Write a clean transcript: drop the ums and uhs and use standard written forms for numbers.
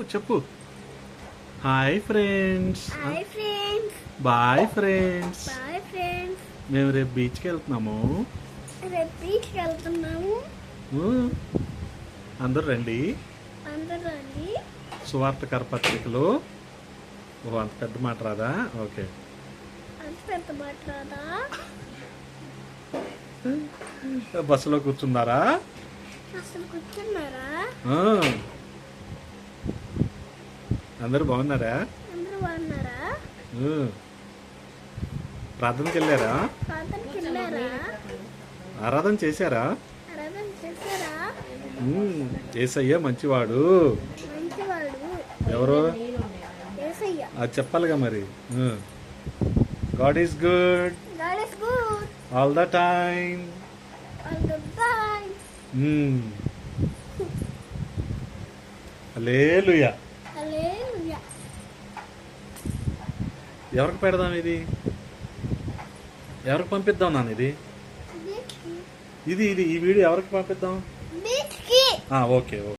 చెప్పు చెప్పు. Hi friends. Hi friends. Bye friends. Bye friends. మేము రేపు బీచ్కి వెళ్తున్నాము. అందరూ రండి. సువార్తకర పత్రికలో. ఓ అంత పెద్ద మాట రాదా? ఓకే. బస్సులో కూర్చున్నారా? అందరూ బాగున్నారా? ప్రార్థనకి వెళ్ళారా? ఆరాధన చేశారా? యేసయ్య మంచివాడు. ఎవరు అది చెప్పాలిగా మరి. God is good all the time. Hallelujah. ఎవరికి పెడదాం ఇది? ఎవరికి పంపిద్దాం నాన్న ఇది? ఇది ఈ వీడియో ఎవరికి పంపిద్దాం? Okay okay.